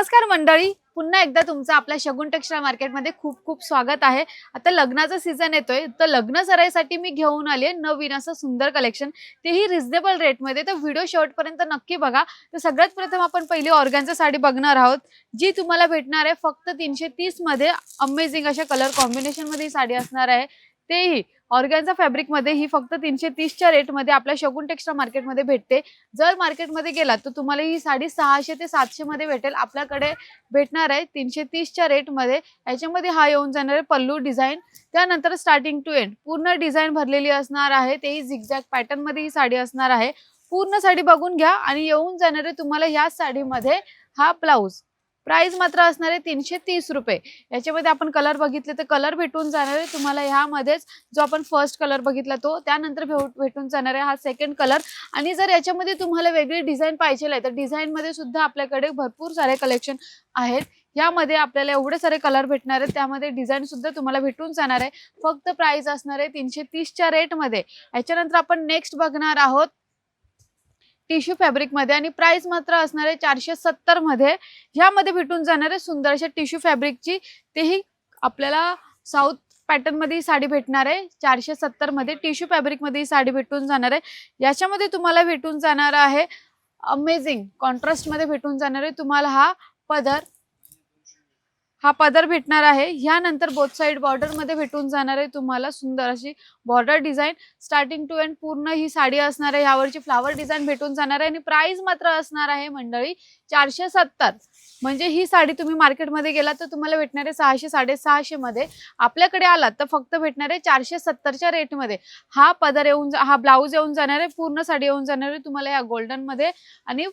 नमस्कार मंडळी, पुन्हा एकदा तुमचं आपल्या शगुन टेक्सटाईल मार्केटमध्ये खूप खूप स्वागत आहे। आता लग्नाचा सीझन येतोय, तर लग्न सराईसाठी मी घेऊन आली आहे नवीन असं सुंदर कलेक्शन, तेही रिझनेबल रेटमध्ये। तर व्हिडिओ शेवटपर्यंत नक्की बघा। तर सगळ्यात प्रथम आपण पहिली ऑर्गॅन्झा साडी बघणार आहोत, जी तुम्हाला भेटणार आहे फक्त 330 मध्ये। अमेझिंग अशा कलर कॉम्बिनेशन मध्ये ही साडी असणार आहे, तेही ऑर्गॅन्झा फॅब्रिक मध्ये। ही फक्त 330 च्या रेट मध्ये आपल्या शगुन टेक्सटाईल मार्केटमध्ये भेटते। जर मार्केटमध्ये गेलात तर तुम्हाला ही साडी 600 ते 700 मध्ये भेटेल, आपल्याकडे भेटणार आहे 330 च्या रेट मध्ये। याच्यामध्ये हा येऊन जाणार आहे पल्लू डिझाइन, त्यानंतर स्टार्टिंग टू एंड पूर्ण डिझाइन भरलेली असणार आहे, तेही झिगझॅग पॅटर्न मध्ये ही साडी असणार आहे। पूर्ण साडी बघून घ्या आणि येऊन जाणार आहे तुम्हाला या साडीमध्ये हा ब्लाउज। प्राइस मात्र असणार आहे 330 रुपये। याच्यामध्ये आपण कलर बघितले तर कलर भेटून जाणार आहे तुम्हाला ह्यामध्येच, जो आपण फर्स्ट कलर बघितला तो, त्यानंतर भेटून जाणार आहे हा सेकंड कलर। आणि जर याच्यामध्ये तुम्हाला वेगळी डिझाइन पाहिजे आहे तर डिझाइन मध्ये सुद्धा आपल्याकडे भरपूर सारे कलेक्शन आहेत। यामध्ये आपल्याला एवढे सारे कलर भेटणार आहेत, त्यामध्ये डिझाइन सुद्धा तुम्हाला भेटून जाणार आहे। फक्त प्राइस असणार आहे 330 च्या रेट मध्ये। याच्यानंतर आपण नेक्स्ट बघणार आहोत टिश्यू फॅब्रिक मध्ये, आणि प्राइस मात्र असणार आहे 470 मध्ये। ह्यामध्ये भेटून जाणार आहे सुंदर अशा टिश्यू फॅब्रिकची, तेही आपल्याला साऊथ पॅटर्न मध्ये ही साडी भेटणार आहे 470 मध्ये। टिश्यू फॅब्रिक मध्ये ही साडी भेटून जाणार आहे। याच्यामध्ये तुम्हाला भेटून जाणार आहे अमेझिंग कॉन्ट्रास्ट मध्ये भेटून जाणार आहे तुम्हाला हा पदर भेटणार आहे। यानंतर बोथ साइड बॉर्डर मध्ये भेटून जाणार आहे तुम्हाला सुंदर अशी border design, starting to end पूर्ण ही साडी असणार आहे। यावरची फ्लावर डिझाइन भेटून जाणार आहे, आणि प्राइस मात्र असणार आहे मंडळी 470। म्हणजे ही साडी तुम्ही मार्केटमध्ये गेलात तर तुम्हाला भेटणार आहे 600 650 मध्ये, आपल्याकडे आलात तर फक्त भेटणार आहे 470 च्या रेट मध्ये। हा पदर येऊन हा ब्लाउज येऊन जाणार आहे, पूर्ण साडी येऊन जाणार आहे तुम्हाला या गोल्डन मध्ये, आणि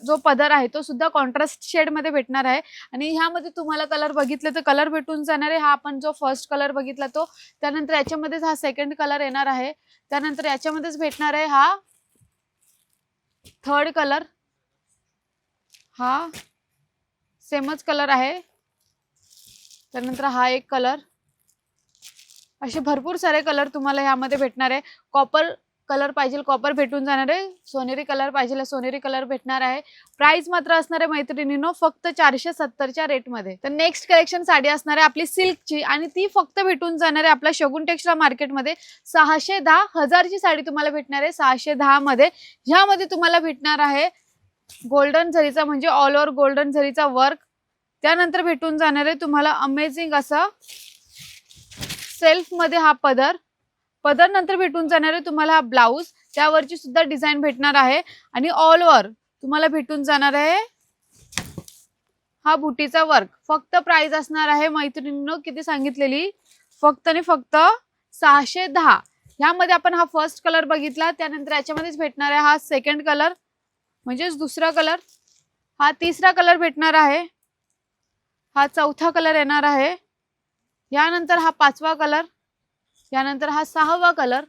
जो पदर आहे तो सुद्धा कॉन्ट्रास्ट शेड मध्ये भेटणार आहे। आणि ह्यामध्ये तुम्हाला कलर बघितले तर कलर भेटून जाणार आहे, हा आपण जो फर्स्ट कलर बघितला तो, त्यानंतर याच्यामध्येच हा सेकंड कलर येणार आहे, त्यानंतर याच्यामध्येच भेटणार आहे हा थर्ड कलर, हा सेमच कलर आहे, त्यानंतर हा एक कलर। असे भरपूर सारे कलर तुम्हाला ह्यामध्ये भेटणार आहे। कॉपर कलर पाहिजे कॉपर भेटून जाणार आहे, सोनेरी कलर पाहिजे सोनेरी कलर भेटणार आहे। प्राइस मात्र असणार आहे मैत्रिणींनो फक्त 470 च्या रेट मध्ये। तर नेक्स्ट कलेक्शन साडी असणार आहे आपली सिल्कची, आणि ती फक्त भेटून जाणार आहे आपल्या शगुन टेक्सटाईल मार्केटमध्ये 610 हजारची साडी तुम्हाला भेटणार आहे 610 मध्ये। ह्यामध्ये तुम्हाला भेटणार आहे गोल्डन जरीचा, म्हणजे ऑल ओव्हर गोल्डन जरीचा वर्क, त्यानंतर भेटून जाणार आहे तुम्हाला अमेझिंग असा सेल्फ मध्ये हा पदर नंतर भेटून जाणार आहे तुम्हाला हा ब्लाउज, त्यावरची सुद्धा डिझाइन भेटणार आहे, आणि ऑल ओव्हर तुम्हाला भेटून जाणार आहे हा बुटीचा वर्क। फक्त प्राइस असणार आहे मैत्रिणींनो किती सांगितलेली, फक्त आणि फक्त 610। ह्यामध्ये आपण हा फर्स्ट कलर बघितला, त्यानंतर याच्यामध्येच भेटणार आहे हा सेकंड कलर, म्हणजेच दुसरा कलर, हा तिसरा कलर भेटणार आहे, हा चौथा कलर येणार आहे, यानंतर हा पाचवा कलर, यानंतर हा सहावा कलर,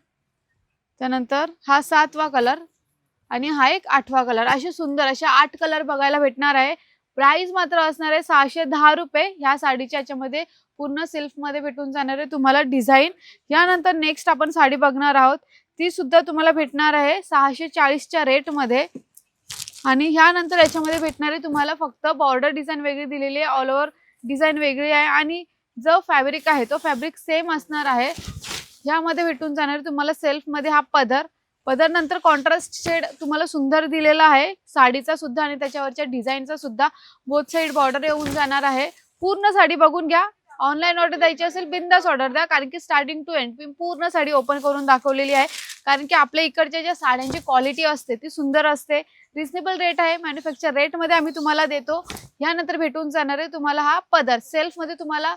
त्यानंतर हा सातवा कलर, आणि हा एक आठवा कलर। असे सुंदर अशा 8 कलर बघायला भेटणार आहे। प्राइस मात्र असणार आहे 610 रुपये। ह्या साडीच्या याच्यामध्ये पूर्ण सिल्क मध्ये भेटून जाणार आहे तुम्हाला डिझाइन। यानंतर नेक्स्ट आपण साडी बघणार आहोत, ती सुद्धा तुम्हाला भेटणार आहे 640 च्या रेट मध्ये, आणि ह्यानंतर याच्यामध्ये भेटणार आहे तुम्हाला फक्त बॉर्डर डिझाइन वेगळी दिलेली आहे, ऑल ओव्हर डिझाइन वेगळी आहे, आणि जो फॅब्रिक आहे तो फॅब्रिक सेम असणार आहे। ह्यामध्ये भेटून जाणार तुम्हाला सेल्फ मध्ये हा पदर नंतर कॉन्ट्रास्ट शेड तुम्हाला सुंदर दिलेला आहे साडीचा सुद्धा, आणि त्याच्यावरच्या डिझाईनचा सुद्धा। बोथ साइड बॉर्डर येऊन जाणार आहे। पूर्ण साडी बघून घ्या। ऑनलाईन ऑर्डर द्यायची असेल बिंदास ऑर्डर द्या, कारण की स्टार्टिंग टू एंड पूर्ण साडी ओपन करून दाखवलेली आहे, कारण की आपल्या इकडच्या ज्या साड्यांची क्वालिटी असते ती सुंदर असते। रिजनेबल रेट आहे, मॅन्युफॅक्चर रेट मध्ये आम्ही तुम्हाला देतो। यानंतर भेटून जाणार आहे तुम्हाला हा पदर, सेल्फ मध्ये तुम्हाला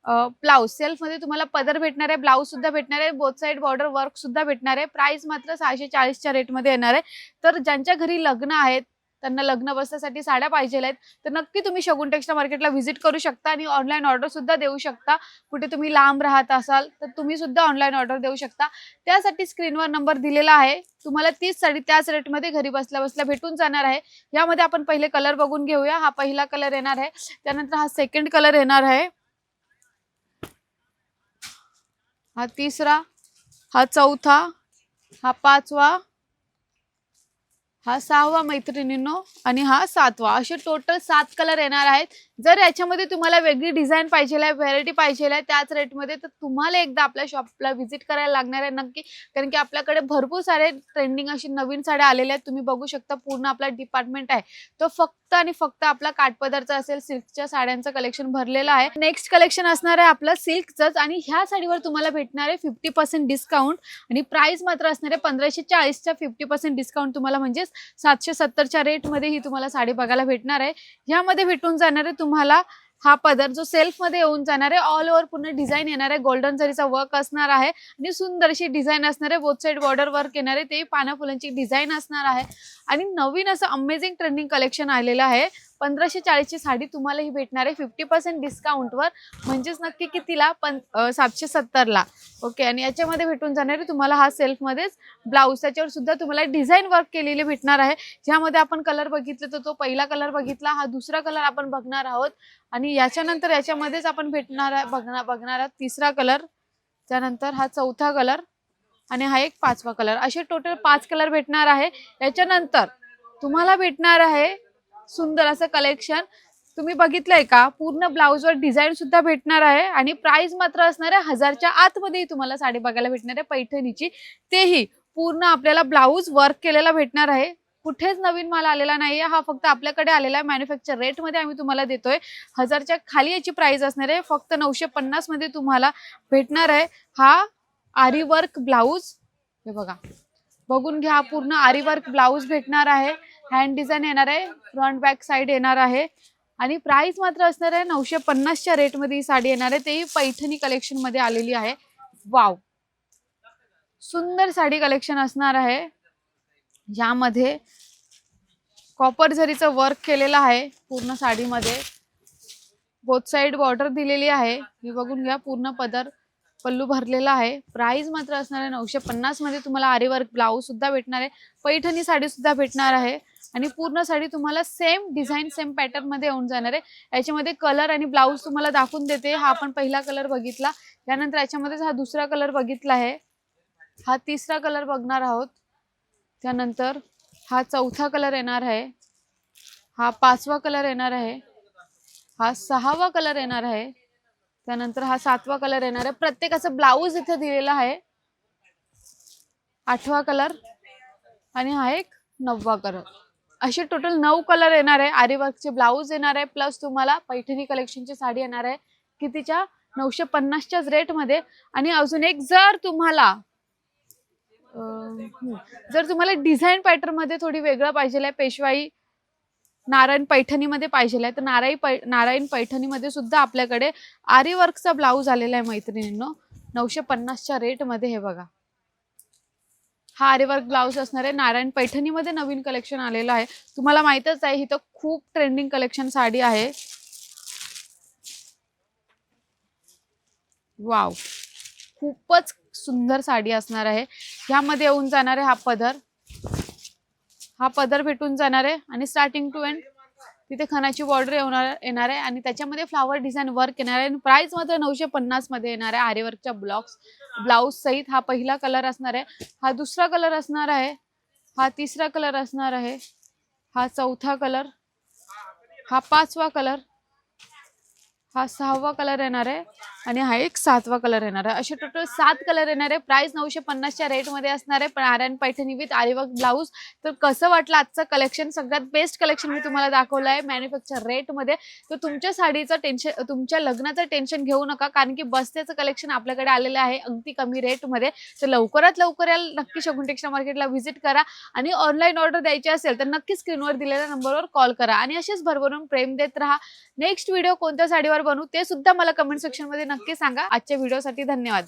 ब्लाउज, सेल्फ मध्ये तुम्हाला पदर भेटणार आहे, ब्लाउज सुद्धा भेटणार आहे, बोथ साइड बॉर्डर वर्क सुद्धा भेटणार आहे। प्राइस मात्र 640 च्या रेट मध्ये येणार आहे। तर ज्यांच्या घरी लग्न आहेत, त्यांना लग्न बसण्यासाठी साड्या पाहिजे आहेत, तर नक्की तुम्ही शगुन टेक्सटाईल मार्केटला व्हिजिट करू शकता, आणि ऑनलाईन ऑर्डर सुद्धा देऊ शकता। कुठे तुम्ही लांब राहत असाल तर तुम्ही सुद्धा ऑनलाईन ऑर्डर देऊ शकता। त्यासाठी स्क्रीनवर नंबर दिलेला आहे, तुम्हाला तीच साडी त्याच रेट मध्ये घरी बसल्या बसल्या भेटून जाणार आहे। यामध्ये आपण पहिले कलर बघून घेऊया। हा पहिला कलर येणार आहे, त्यानंतर हा सेकंड कलर येणार आहे, हा तिसरा, हा चौथा, हा पाचवा, हा 6वा मैत्रिणींनो आणि हा 7वा, असे टोटल 7 कलर येणार आहेत. जर याच्यामध्ये तुम्हाला वेगळी डिझाईन पाहिजे आहे, व्हेरायटी पाहिजे आहे त्याच रेटमध्ये, तर तुम्हाला एकदा आपल्या शॉपला व्हिजिट करायला लागणार आहे नक्की. कारण की आपल्याकडे भरपूर सारे ट्रेंडिंग अशी नवीन साड्या आलेल्या आहेत. तुम्ही बघू शकता पूर्ण आपला डिपार्टमेंट आहे तो फक्त आणि फक्त आपला काठपदरचा असेल, सिल्कच्या साड्यांचं कलेक्शन भरलेलं आहे. नेक्स्ट कलेक्शन असणार आहे आपलं सिल्कचंच आणि ह्या साडीवर तुम्हाला भेटणार आहे 50% डिस्काउंट आणि प्राइस मात्र असणार आहे 1540च्या 50% डिस्काउंट तुम्हाला, म्हणजे 770च्या रेटमध्ये ही तुम्हाला साडी बघायला भेटणार आहे. यामध्ये भेटून जाणार आहे तुम्हाला हा पदर जो सेल्फ मध्ये येऊन जाणार आहे. ऑल ओव्हर पूर्ण डिझाईन येणार आहे, गोल्डन जरीचा वर्क असणार आहे आणि सुंदरशी डिझाईन असणार आहे. बोथ साइड बॉर्डर वर्क येणार आहे, ते पाना फुलांची डिझाईन असणार आहे आणि नवीन असं अमेझिंग ट्रेंडिंग कलेक्शन आलेलं आहे. 1540ची साडी तुम्हाला ही भेटणार आहे 50% डिस्काउंटवर, म्हणजेच नक्की कितीला 770ला. ओके, आणि याच्यामध्ये भेटून जाणार आहे तुम्हाला हा सेल्फ मध्येच ब्लाऊज, त्याच्यावर सुद्धा तुम्हाला डिझाईन वर्क केलेले भेटणार आहे. ज्यामध्ये आपण कलर बघितलं तर तो पहिला कलर बघितला, हा दुसरा कलर आपण बघणार आहोत आणि याच्यानंतर याच्यामध्येच आपण बघणार आहोत तिसरा कलर, त्यानंतर हा चौथा कलर आणि हा एक 5वा कलर. असे टोटल 5 कलर भेटणार आहे. याच्यानंतर तुम्हाला भेटणार आहे सुंदर असं कलेक्शन. तुम्ही बघितलंय का, पूर्ण ब्लाऊजवर डिझाईन सुद्धा भेटणार आहे आणि प्राइस मात्र असणार आहे 1000च्या आतमध्ये तुम्हाला साडी बघायला भेटणार आहे पैठणीची. तेही पूर्ण आपल्याला ब्लाऊज वर्क केलेला भेटणार आहे. कुठेच नवीन माल आलेला नाहीये, हा फक्त आपल्याकडे आलेला आहे. मॅन्युफॅक्चर रेट मध्ये आम्ही तुम्हाला देतोय. 1000च्या खाली याची प्राइस असणार आहे. फक्त 950 मध्ये तुम्हाला भेटणार आहे हा आरी वर्क ब्लाऊज. हे बघा, बघून घ्या, पूर्ण आरी वर्क ब्लाऊज भेटणार आहे. हँड डिझाईन येणार आहे, फ्रंट बॅक साइड येणार आहे आणि प्राइस मात्र असणार आहे 950च्या रेटमध्ये ही साडी येणार आहे. तेही पैठणी कलेक्शन मध्ये आलेली आहे. वाव, सुंदर साडी कलेक्शन असणार आहे. यामध्ये कॉपर जरीचं वर्क केलेलं आहे पूर्ण साडीमध्ये. बोथ साइड बॉर्डर दिलेली आहे, हे बघून घ्या. पूर्ण पदर पल्लू भरलेला आहे. प्राइस मात्र असणार आहे 950 मध्ये. तुम्हाला आरी वर्क ब्लाऊज सुद्धा भेटणार आहे, पैठणी साडी सुद्धा भेटणार आहे आणि पूर्ण साडी तुम्हाला सेम डिझाईन सेम पॅटर्न मध्ये येऊन जाणार आहे. याच्यामध्ये कलर आणि ब्लाऊज तुम्हाला दाखवून देते. हा आपण पहिला कलर बघितला, त्यानंतर याच्यामध्ये हा दुसरा कलर बघितला आहे, हा तिसरा कलर बघणार आहोत, त्यानंतर हा चौथा कलर येणार आहे, हा 5वा कलर येणार आहे, हा 6वा कलर येणार आहे, त्यानंतर हा 7वा कलर येणार आहे. प्रत्येकाचं ब्लाऊज इथे दिलेला आहे. 8वा कलर आणि हा एक 9वा कलर. असे टोटल 9 कलर येणार आहे. आरी वर्कचे ब्लाऊज येणार आहे, प्लस तुम्हाला पैठणी कलेक्शनची साडी येणार आहे. कितीच्या? 950च्याच रेट मध्ये. आणि अजून एक, जर तुम्हाला डिझाईन पॅटर्न मध्ये थोडी वेगळं पाहिजे आहे, पेशवाई नारायण पैठणी मध्ये पाहिजे आहे, तर नारायण पैठणी मध्ये सुद्धा आपल्याकडे आरी वर्कचा ब्लाऊज आलेला आहे मैत्रिणींनो 950च्या रेट मध्ये. हे बघा, हा आरी वर्क ब्लाऊज असणार आहे. नारायण पैठणी मध्ये नवीन कलेक्शन आलेलं आहे. तुम्हाला माहितच आहे, ही तर खूप ट्रेंडिंग कलेक्शन साडी आहे. वाव, खूपच सुंदर साडी असणार आहे. ह्यामध्ये येऊन जाणार आहे हा पदर भेटून जाणार आहे आणि स्टार्टिंग टू एंड तिथे खणाची बॉर्डर येणार आहे आणि त्याच्यामध्ये फ्लावर डिझाईन वर्क येणार आहे. प्राइस मात्र 950 मध्ये येणार आहे आरी वर्कच्या ब्लाऊज सहित. हा पहिला कलर असणार आहे, हा दुसरा कलर असणार आहे, हा तिसरा कलर असणार आहे, हा चौथा कलर, हा 5वा कलर, हा 6वा कलर येणार आहे आणि हा एक 7वा कलर येणार आहे. असे टोटल 7 कलर येणार आहे. प्राइस 950च्या रेट मध्ये असणार आहे. नारायण पैठणी विथ आरी वर्क ब्लाऊज. तर कसं वाटलं आजचं कलेक्शन? सगळ्यात बेस्ट कलेक्शन मी तुम्हाला दाखवलं आहे मॅन्युफॅक्चर रेट मध्ये. तर तुमच्या साडीचं टेन्शन, तुमच्या लग्नाचं टेन्शन घेऊ नका, कारण की बस्त्याचं कलेक्शन आपल्याकडे आलेलं आहे अगदी कमी रेट मध्ये. तर लवकरात लवकर याल नक्की शगुन टेक्सटाईल मार्केटला व्हिजिट करा आणि ऑनलाईन ऑर्डर द्यायची असेल तर नक्की स्क्रीनवर दिलेल्या नंबरवर कॉल करा आणि असेच भरभरून प्रेम देत राहा. नेक्स्ट व्हिडिओ कोणत्या साडीवर बनवू ते सुद्धा मला कमेंट सेक्शन मध्ये नक्की सांगा. आजच्या व्हिडिओसाठी धन्यवाद.